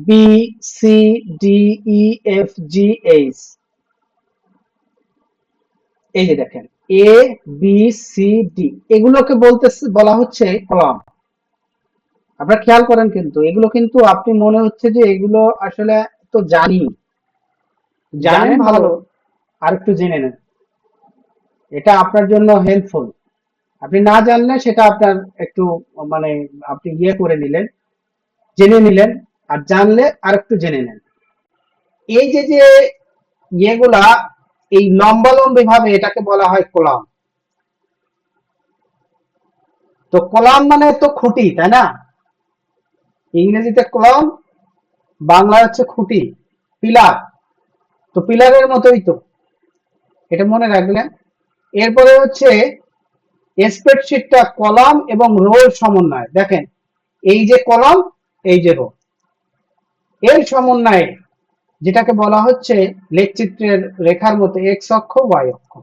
B C D E F G H, এই যে দেখেন এ বি সি ডি, এগুলোকে বলা হচ্ছে কলাম। আপনারা খেয়াল করেন, কিন্তু এগুলো কিন্তু আপনি মনে হচ্ছে যে এগুলো আসলে তো জানেন ভালো, আর একটু জেনে নেন, এটা আপনার জন্য হেল্পফুল। আপনি না জানলে সেটা আপনার একটু মানে আপনি করে নিলেন, জেনে নিলেন, আর জানলে আর একটু জেনে নেন। এই যে ইয়েগুলা, এই লম্বালম্বি ভাবে এটাকে বলা হয় কলাম। তো কলাম মানে তো খুঁটি, তাই না? ইংরেজিতে কলাম, বাংলা হচ্ছে খুঁটি, পিলার। তো পিলারের মতোই তো, এটা মনে রাখলেন। এরপরে হচ্ছে স্প্রেডশিটটা কলাম এবং রোর সমন্বয়। দেখেন এই যে কলাম, এই যে রো, এর সমন্বয়ে যেটাকে বলা হচ্ছে লেখচিত্রের রেখার মতো এক্স অক্ষ ওয়াই অক্ষ।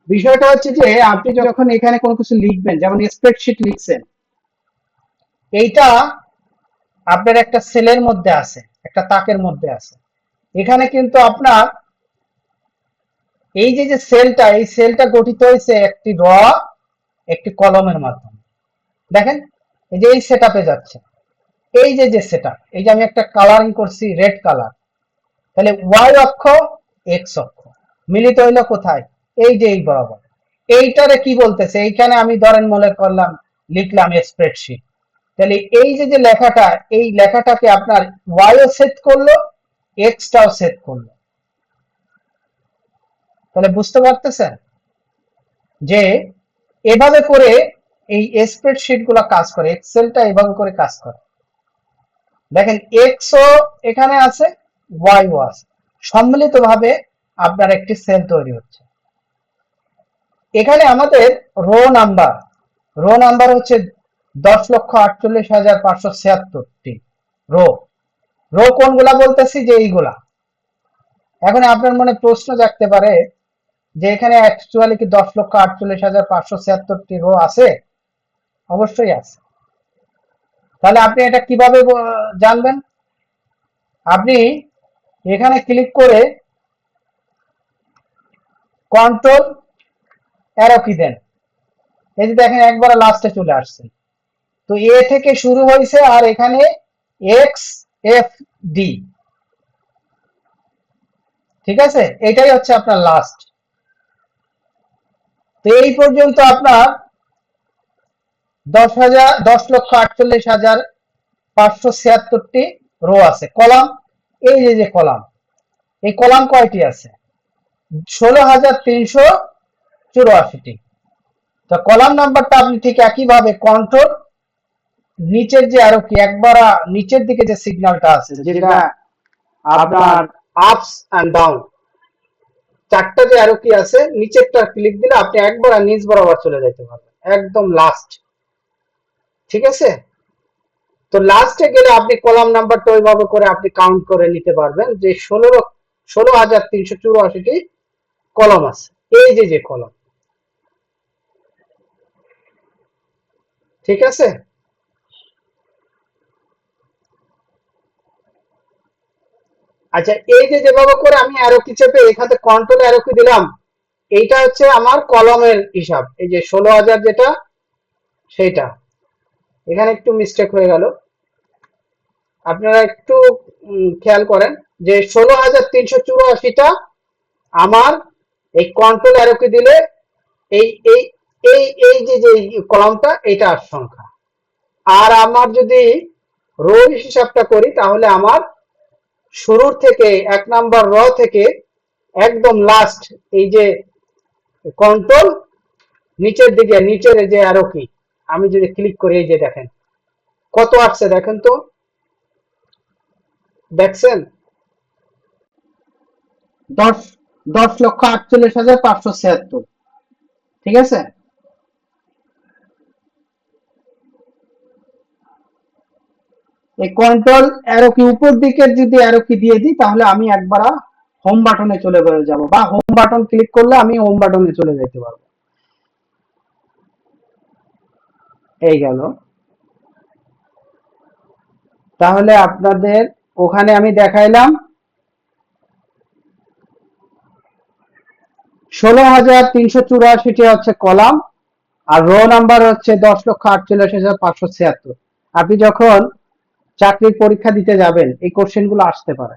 বিষয়টা হচ্ছে যে আপনি যখন এখানে কোনো কিছু লিখবেন, যেমন স্প্রেডশিট লিখছেন, এইটা আপনার একটা সেলের মধ্যে আছে, একটা তাকের মধ্যে আছে। এখানে কিন্তু আপনার এই যে সেলটা, এই সেলটা গঠিত হয়েছে একটি র, একটি কলমের মাধ্যমে। দেখেন এই যে এই সেটআপে যাচ্ছে, এই যে সেটআপ, এই যে আমি একটা কালারিং করছি রেড কালার, তাহলে ওয়াই অক্ষ এক্স অক্ষ মিলিত হইলো কোথায়? এই যে এই বরাবর। এইটারে কি বলতেছে? এইখানে আমি ধরেন মনে করলাম, লিখলাম স্প্রেডশিট, তাহলে এই যে লেখাটা, এই লেখাটাকে আপনার ওয়াইও সেট করলো, এক্সটাও সেট করলো। তাহলে বুঝতে পারতেছেন যে এভাবে করে এই স্প্রেডশিট গুলা কাজ করে, এক্সেলটা এভাবে করে কাজ করে। দেখেন এক্সও এখানে আছে, ওয়াইও আছে, সম্মিলিতভাবে আপনার একটি সেল তৈরি হচ্ছে। এখানে আমাদের রো নাম্বার হচ্ছে 10,48,576টি রো। রো কোনগুলা বলতেছি? যে এইগুলা। এখন আপনার মনে প্রশ্ন জাগতে পারে যে এখানে অ্যাকচুয়ালি কি 10,48,576টি রো আছে? অবশ্যই আছে। তাহলে আপনি এটা কিভাবে জানবেন? আপনি এখানে ক্লিক করে কন্ট্রোল অ্যারো কি দেন, এই যে দেখেন একবার লাস্টে চলে আসছে। তো এ থেকে শুরু হয়েছে, আর এখানে এক্স এফ ডি, ঠিক আছে? এটাই হচ্ছে আপনার লাস্ট। তো এই পর্যন্ত আপনার 10,48,576টি রো আছে। কলাম, এই যে কলাম, এই কলাম কয়টি আছে? 16,384টি। তো কলাম নাম্বারটা আপনি ঠিক একইভাবে কন্ট্রোল নিচের যে আরো কি একবার নিচের দিকে যে সিগন্যালটা আছে, যেটা আপনার আপস এন্ড ডাউন, চারটা যে আরো কি আছে, নিচেরটা ক্লিক দিলে আপনি একবার নিচ বরাবর চলে যেতে পারবেন, একদম লাস্ট। ঠিক আছে? তো লাস্টে গেলে আপনি কলাম নাম্বারটা ওইভাবে করে আপনি কাউন্ট করে নিতে পারবেন যে 16,384টি কলম আছে। এই যে কলম, ঠিক আছে? আচ্ছা, এই যে যেভাবে করে আমি অ্যারো কি চেপে এখানে কন্ট্রোল অ্যারো কি দিলাম, এইটা হচ্ছে আমার কলমের হিসাব। এই যে 16,000 যেটা, সেইটা এখানে একটু মিস্টেক হয়ে গেল, আপনারা একটু খেয়াল করেন যে 16,384টা আমার এই কন্ট্রোল অ্যারো কি দিলে এই এই এই এই যে কলামটা, এটার সংখ্যা। আর আমার যদি রো হিসাবটা করি, তাহলে আমার শুরুর থেকে 1 নাম্বার র থেকে একদম লাস্ট, এই যে কন্ট্রোল নিচের দিকে, নিচের যে আরো কি, আমি যদি ক্লিক করি, এই যে দেখেন কত আসছে, দেখেন তো, দেখছেন? 10,48,576, ঠিক আছে? এই কন্ট্রোল অ্যারো কি উপর দিকের যদি অ্যারো কি দিয়ে দিই, তাহলে আমি একবার হোম বাটনে চলে যাব, বা হোম বাটন ক্লিক করলে আমি হোম বাটনে চলে যেতে পারবো। এই গেল। তাহলে আপনাদের ওখানে আমি দেখাইলাম 16,384টি হচ্ছে কলাম, আর রো নাম্বার হচ্ছে 10,48,576। আপনি যখন চাকরির পরীক্ষা দিতে যাবেন এই কোশ্চেন গুলো আসতে পারে।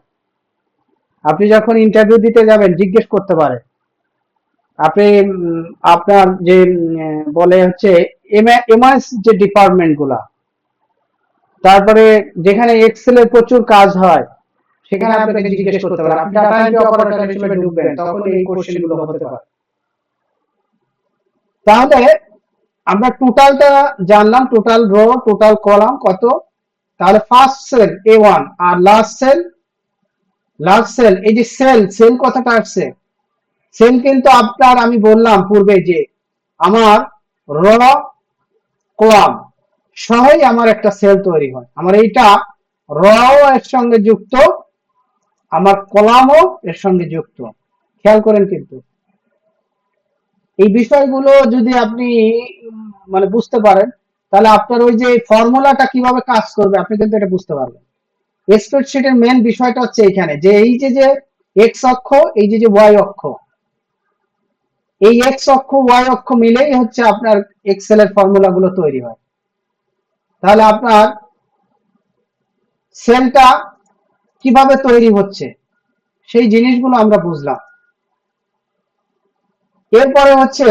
আপনি যখন ইন্টারভিউ দিতে যাবেন জিজ্ঞেস করতে পারে। আপনি আপনার যে বলে হচ্ছে এমআইএস যে ডিপার্টমেন্ট গুলা, তারপরে যেখানে এক্সেল এর প্রচুর কাজ হয় সেখানে আপনাকে জিজ্ঞেস করতে পারে। আপনি ডাটা এন্ট্রি অপারেটর হিসেবে ঢুকবেন তখন এই কোশ্চেন গুলো হতে পারে। তাহলে আমরা টোটালটা জানলাম, টোটাল রো টোটাল কলাম কত। তাহলে ফার্স্ট সেল A1 আর লাস্ট সেল এই যে সেল কথাটা আসছে, সেল কিন্তু আপনার আমি বললাম পূর্বে যে আমার র কলাম সহই আমার একটা সেল তৈরি হয়। আমার এইটা র এর সঙ্গে যুক্ত, আমার কলামও এর সঙ্গে যুক্ত। খেয়াল করেন কিন্তু এই বিষয়গুলো যদি আপনি মানে বুঝতে পারেন তাহলে আপনার ওই যে ফর্মুলাটা কিভাবে কাজ করবে আপনি কিন্তু এটা বুঝতে পারবেন। স্প্রেডশিটের মেন বিষয়টা হচ্ছে এখানে যে এই যে এক্স অক্ষ, এই যে ওয়াই অক্ষ, এই এক্স অক্ষ ওয়াই অক্ষ মিলেই হচ্ছে আপনার এক্সেল এর ফর্মুলা গুলো তৈরি হয়। তাহলে আপনার সেলটা কিভাবে তৈরি হচ্ছে সেই জিনিসগুলো আমরা বুঝলাম। এরপরে হচ্ছে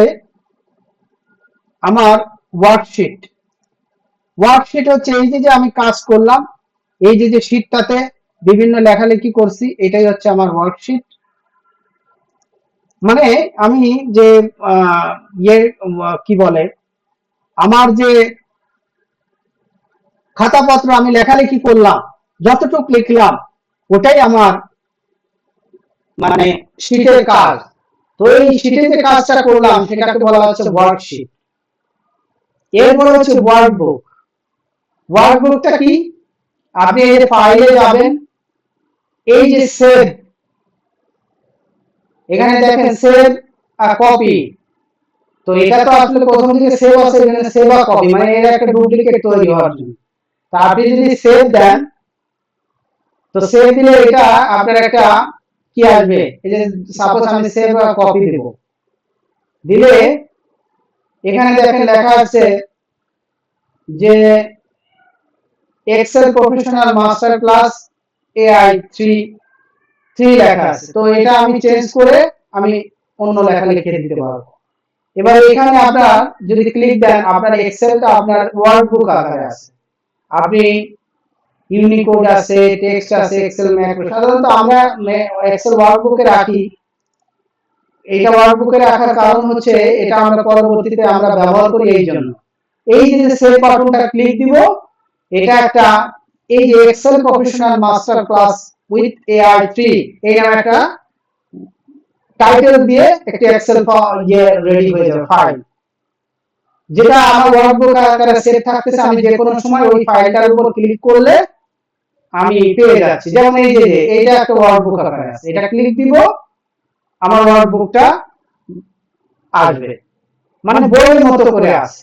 আমার ওয়ার্কশিট। ওয়ার্কশিট হচ্ছে এই যে আমি কাজ করলাম, এই যে শীটটাতে বিভিন্ন লেখালেখি করছি, এটাই হচ্ছে আমার ওয়ার্কশিট। মানে আমি যে ইয়ে কি বলে আমার যে খাতাপত্র আমি লেখালেখি করলাম, যতটুকু লিখলাম ওটাই আমার মানে শীটের কাজ। তো এই শীটে যে কাজটা করলাম সেটাকে বলা হচ্ছে ওয়ার্কশিট। এরপর হচ্ছে ওয়ার্কবুক। ওয়ার্কবুকটা কি? আপনি এই যে ফাইলে যাবেন, এই যে সেভ, এখানে দেখেন সেভ কপি। তো এটা তো আসলে প্রথম থেকে সেভ আছে, এখানে সেভ আ কপি মানে এর একটা ডুপ্লিকেট তৈরি হওয়ার জন্য। তা আপনি যদি সেভ দেন, তো সেভ দিলে এটা আপনার একটা কি আসবে, এই যে সাপোজ আমি সেভ আ কপি দেব, দিলে এখানে দেখেন লেখা আছে যে Excel professional master class AI 3 লেখা আছে। তো এটা আমি চেঞ্জ করে আমি অন্য লেখা লিখে দিতে পারবো। এবার এখানে আপনার যদি ক্লিক দেন আপনার এক্সেলটা আপনার ওয়ার্কবুক আকারে আছে। আপনি ইউনিকোড আছে, টেক্সট আছে, এক্সেল ম্যাক্রো, সাধারণত আমরা এক্সেল ওয়ার্কবুকে রাখি। এটা ওয়ার্কবুকে রাখার কারণ হচ্ছে এটা আমরা পরবর্তীতে আমরা ব্যবহার করি এই জন্য। এই যে সেভ বাটনটা ক্লিক দিব, এটা একটা এই যে Excel professional master class with AI 3 এই নামে একটা টাইটেল দিয়ে একটা এক্সেল রেডি হয়ে যাবে ফাইল, যেটা আমার ওয়ার্কবুক আকারে সেভ থাকতেছে। আমি যে কোনো সময় ওই ফাইলটার উপর ক্লিক করলে আমি পেয়ে যাচ্ছি। যেমন এই যে এইটা একটা ওয়ার্কবুক আকারে আছে, এটা ক্লিক দিব আমার ওয়ার্কবুকটা আসবে, মানে বইয়ের মতো করে আছে।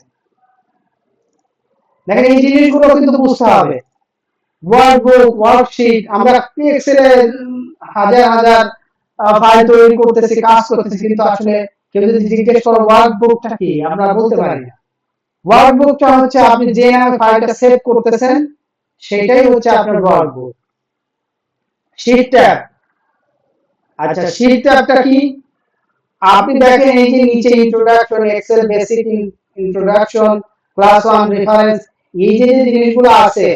দেখেন এই জিনিসগুলো কিন্তু বুঝতে হবে। ওয়ার্কবুক, ওয়ার্কশিট, আমরা এক্সেলে হাজার হাজার ফাইল তৈরি করতেছি, কাজ করতেছি, কিন্তু আসলে কেউ যদি জিজ্ঞেস করো ওয়ার্কবুকটা কি, আমরা বলতে পারি না। ওয়ার্কবুকটা হচ্ছে আপনি যে নামে ফাইলটা সেভ করতেছেন সেটাই হচ্ছে আপনার ওয়ার্কবুক। শীট ট্যাব, আচ্ছা শীট ট্যাবটা কি? আপনি দেখেন এই যে নিচে introduction, Excel basic introduction, class 1 reference, এই যে জিনিসগুলো আছে,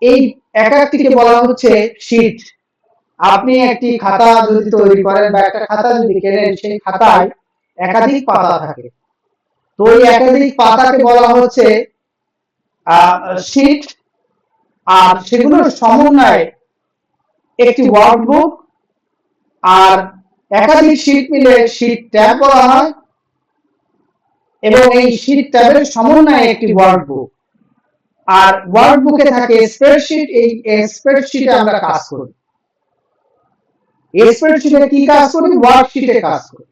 এই এক একটিকে বলা হচ্ছে শীট। আপনি একটি খাতা যদি তৈরি করেন বা একটা খাতা যদি কেনেন, সেই খাতায় একাধিক পাতা থাকে। তো এই একাধিক পাতাকে বলা হচ্ছে শীট, আর সেগুলোর সমন্বয়ে একটি ওয়ার্কবুক, আর একাধিক শীট মিলে শীট ট্যাব বলা হয়, এবং এই শীট ট্যাবের সমন্বয়ে একটি ওয়ার্কবুক। আর ওয়ার্কবুকে থাকে স্প্রেডশিট, এই স্প্রেডশিটে আমরা কাজ করি। স্প্রেডশিটে কি কাজ করি? ওয়ার্কশিটে কাজ করি।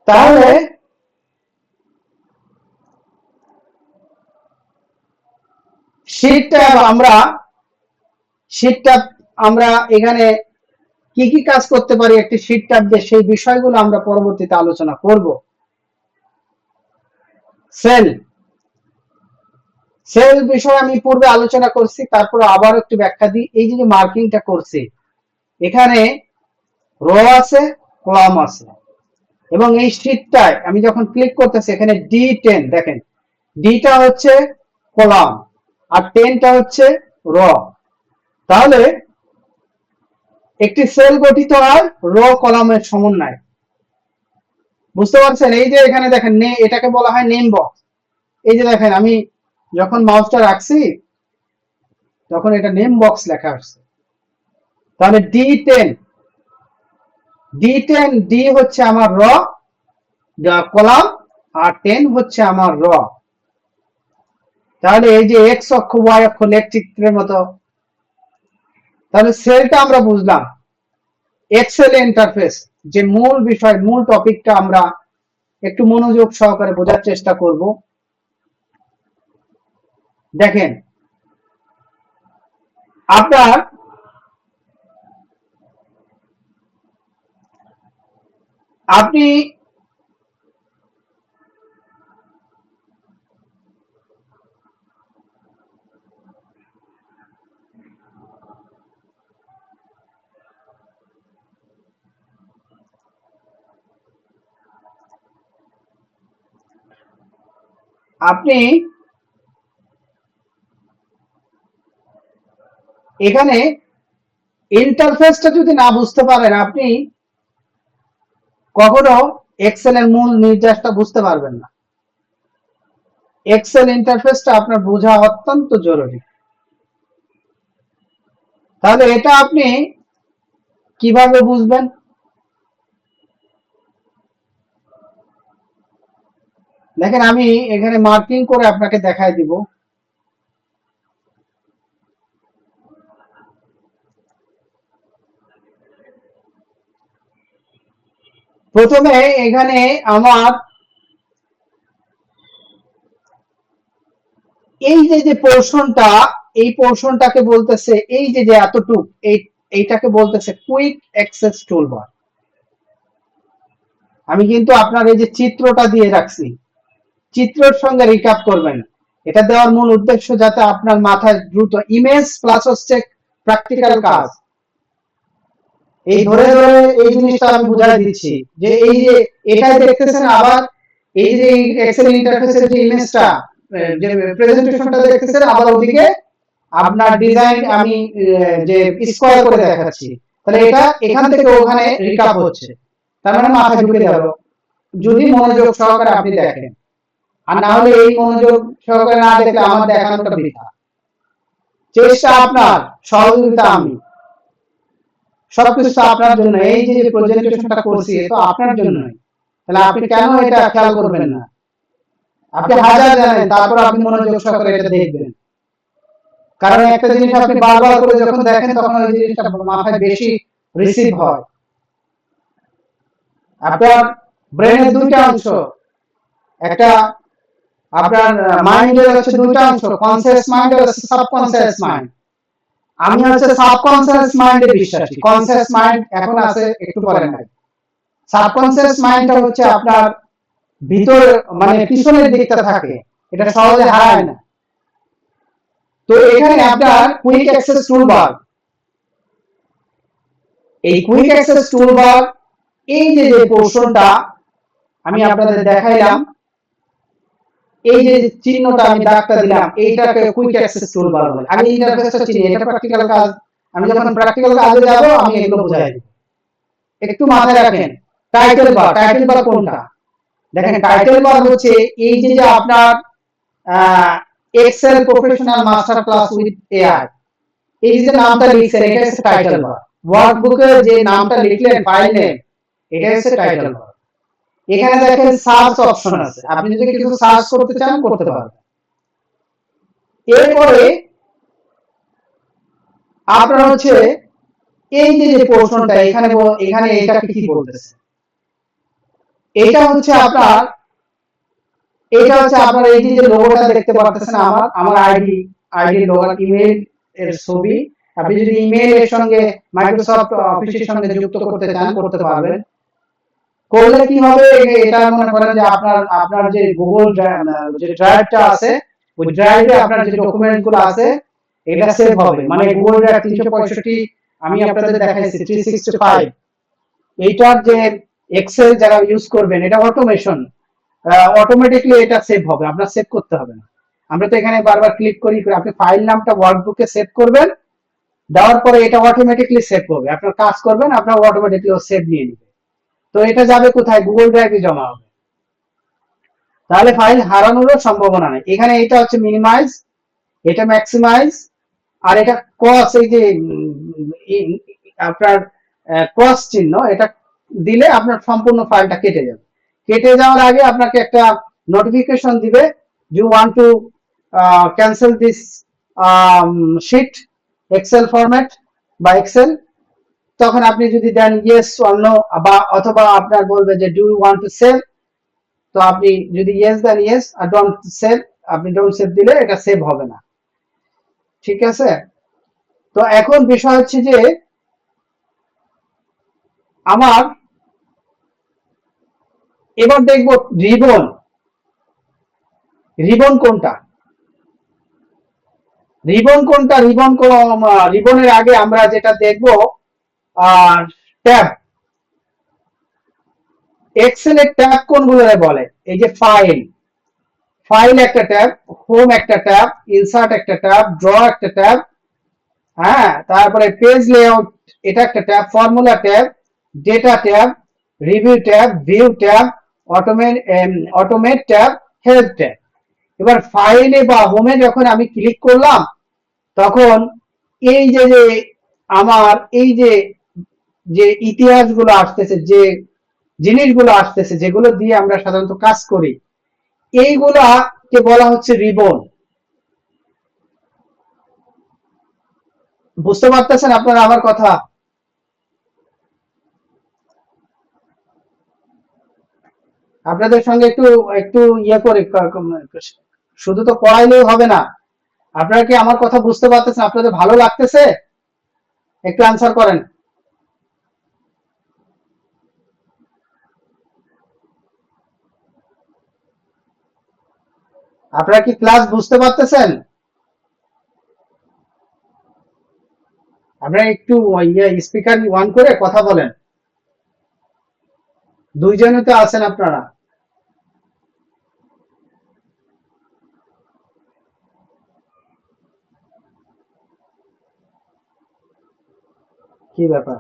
তাহলে শীট ট্যাব আমরা এখানে কি কি কাজ করতে পারি একটি শীট ট্যাব দিয়ে, সেই বিষয়গুলো আমরা পরবর্তীতে আলোচনা করব। সেল বিষয়ে আমি পূর্বে আলোচনা করছি, তারপর আবার একটু ব্যাখ্যা দিই। এই যে মার্কিংটা করছি, এখানে রো আছে, কলাম আছে, এবং এই শীটটায় আমি যখন ক্লিক করতেছি এখানে D10 দেখেন, ডিটা হচ্ছে কলাম আর 10টা হচ্ছে র। তাহলে একটি সেল গঠিত হয় রো কলামের সমন্বয়ে। বুঝতে পারছেন? এই যে এখানে দেখেন এটাকে বলা হয় নেম বক্স। এই যে দেখেন আমি যখন মাউসটা রাখছি তখন এটা নেম বক্স লেখা আসছে। তাহলে D10 ডি হচ্ছে আমার র কলাম আর 10 হচ্ছে আমার র। তাহলে এই যে এক্স অক্ষ ওয়াই অক্ষ লেখ চিত্রের মতো। তাহলে সেলটা আমরা বুঝলাম। এক্সেল ইন্টারফেস যে মূল বিষয়, মূল টপিকটা আমরা একটু মনোযোগ সহকারে বোঝার চেষ্টা করব। দেখেন আপনি আপনি এখানে ইন্টারফেসটা যদি না বুঝতে পারেন, আপনি কখনো এক্সেল এর মূল নির্দেশটা বুঝতে পারবেন না। এক্সেল ইন্টারফেসটা আপনার বোঝা অত্যন্ত জরুরি। তাহলে এটা আপনি কিভাবে বুঝবেন? দেখেন আমি এখানে মার্কিং করে আপনাকে দেখায় দিব। প্রথমে এখানে আমার এই যে পোর্শনটা, এই পোর্শনটাকে বলতেছে, এই যে এতটুক, এইটাকে বলতেছে কুইক অ্যাক্সেস টুলবার। আমি কিন্তু আপনার এই যে চিত্রটা দিয়ে রাখছি, চিত্রের সঙ্গে রিক্যাপ করবেন। এটা দেওয়ার মূল উদ্দেশ্য যাতে আপনার মাথায় দ্রুত ইমেজ প্লাস হচ্ছে প্র্যাকটিক্যাল কাজ, এই ধরে ধরে এই জিনিসটা আমি বুঝাই দিচ্ছি যে এই যে এটাই দেখতেছেন, আবার এই যে এক্সেল ইন্টারফেসের যে ইমেজটা, যে প্রেজেন্টেশনটা দেখতেছেন, আবার ওদিকে আপনার ডিজাইন আমি যে স্কয়ার করে দেখাচ্ছি। তাহলে এটা এখান থেকে ওখানে রিক্যাপ হচ্ছে, তার মানে মাথায় ঢুকে গেল যদি মনোযোগ সহকারে আপনি দেখেন। আর না হলে এই মনোযোগ সহকারে না দেখলে আমার দেখানোটা বৃথা। চেষ্টা আপনার, সহযোগিতা আমি, সবকিছু আপনার জন্য। এই যে প্রেজেন্টেশনটা করছি এটা আপনার জন্যই। তাহলে আপনি কেন এটা খেয়াল করবেন না? আপনি হাজার জানেন, তারপর আপনি মনোযোগ সহকারে এটা দেখবেন। কারণ একটা জিনিস আপনি বারবার করে যখন দেখেন তখন ওই জিনিসটা মাথায় বেশি রিসিভ হয়। আপনার ব্রেনের দুইটা অংশ, একটা আপনার মাইন্ডের হচ্ছে দুইটা অংশ, কনসিয়াস মাইন্ড আর সাবকনসিয়াস মাইন্ড। আমি হচ্ছে সাবকনসিয়াস মাইন্ডে বিশ্বাসী, কনসিয়াস মাইন্ড এখন আছে একটু পরে নাই। সাবকনসিয়াস মাইন্ডটা হচ্ছে আপনার ভিতর, মানে পিছনের দিকটা থাকে, এটা সহজে হারায় না। তো এখানে আপনার কুইক অ্যাক্সেস টুলবার, এই কুইক অ্যাক্সেস টুলবার, এই যে পোর্শনটা আমি আপনাদের দেখাইলাম, এই যে চিহ্নটা আমি দাগটা দিলাম, এইটাকে কুইক অ্যাক্সেস টুলবার বলে। আমি ইন্টারফেসটা চিনি, এটা প্র্যাকটিক্যাল কাজ। আমি যখন প্র্যাকটিক্যাল কাজে যাব আমি এগুলো বোঝাই দেব। একটু মাথায় রাখেন, টাইটেল বার কোনটা? দেখেন টাইটেল বার হচ্ছে এই যে আপনার Excel professional master class with AI, এই যে নামটা লিখছেন এটা হচ্ছে টাইটেল বার। ওয়ার্কবুকে যে নামটা লিখলেন, ফাইল নেম, এটা হচ্ছে টাইটেল বার। এখানে দেখেন সার্চ অপশন আছে, আপনি যদি কিছু সার্চ করতে চান করতে পারবেন। এরপরে আপনার হচ্ছে এই যে পোর্শনটা, এখানে এটাকে কি বলতেছে, এটা হচ্ছে আপনার এই যে লোগোটা দেখতে পাচ্ছেন, আমার আইডি আইডি লগইন ইমেল এর ছবি, আপনি যদি ইমেল এর সঙ্গে মাইক্রোসফট অফিসের সঙ্গে যুক্ত করতে চান করতে পারবেন। করলে কি হবে, এটা মনে করেন যে আপনার আপনার যে গুগল যে ড্রাইভটা আছে, ওই ড্রাইভে আপনার যে ডকুমেন্ট গুলো আছে এটা সেভ হবে। মানে গুগল ড্রাইভ 365, আমি আপনাদের দেখাইছি 365, এইটার যে এক্সেল যারা ইউজ করবেন, এটা অটোমেশন, অটোমেটিকলি এটা সেভ হবে, আপনার সেভ করতে হবে না। আমরা তো এখানে বারবার ক্লিক করি, আপনি ফাইল নামটা ওয়ার্কবুকে সেভ করবেন, দেওয়ার পরে এটা অটোমেটিকলি সেভ হবে, আপনার কাজ করবেন, আপনার অটোমেটিকলি ও সেভ নিয়ে নেবে। তো এটা যাবে কোথায়, গুগল ড্রাইভে জমা হবে। তাহলে ফাইল হারানোরও সম্ভাবনা নেই। এখানে এটা হচ্ছে মিনিমাইজ, এটা ম্যাক্সিমাইজ, আর এটা ক্রস, এই যে আপনার ক্রস চিহ্ন, এটা দিলে আপনার সম্পূর্ণ ফাইলটা কেটে যাবে। কেটে যাওয়ার আগে আপনাকে একটা নোটিফিকেশন দিবে, you want to cancel this sheet Excel format বা এক্সেল। তখন আপনি যদি দেন ইয়েস অর নো, বা অথবা আপনার বলবে যে do you want to save, তো আপনি যদি ইয়েস দেন ইয়েস, আর ডোন্ট সেভ, আপনি ডোন্ট সেভ দিলে এটা সেভ হবে না। ঠিক আছে? তো এখন বিষয় হচ্ছে যে আমার এবার দেখব রিবন। রিবন কোনটা, রিবন কোনটা, রিবনের আগে আমরা যেটা দেখব আর ট্যাব। এক্সেলের ট্যাব কোনগুলো বলে, এই যে ফাইল, ফাইল একটা ট্যাব, হোম একটা ট্যাব, ইনসার্ট একটা ট্যাব, ড্র একটা ট্যাব, হ্যাঁ, তারপরে পেজ লেআউট এটা একটা tab, formula tab, data tab, review tab, view tab, automate automate tab, help tab. এবার ফাইলে বা হোমে যখন আমি ক্লিক করলাম, তখন এই যে যে আমার এই যে যে ইতিহাসগুলো আসতেছে, যে জিনিসগুলো আসতেছে, যেগুলো দিয়ে আমরা সাধারণত কাজ করি, এইগুলাকে বলা হচ্ছে রিবন। বুঝতে পারতেছেন আপনারা আমার কথা? আপনাদের সঙ্গে একটু একটু ইয়ে করে, শুধু তো পড়াইলেই হবে না, আপনারা কি আমার কথা বুঝতে পারতেছেন? আপনাদের ভালো লাগতেছে? একটু আনসার করেন। আপনারা কি ক্লাস বুঝতে পারতেছেন? আপনারা একটু ইয়ে স্পিকার অন করে কথা বলেন, দুইজনই তো আছেন আপনারা। কি ব্যাপার?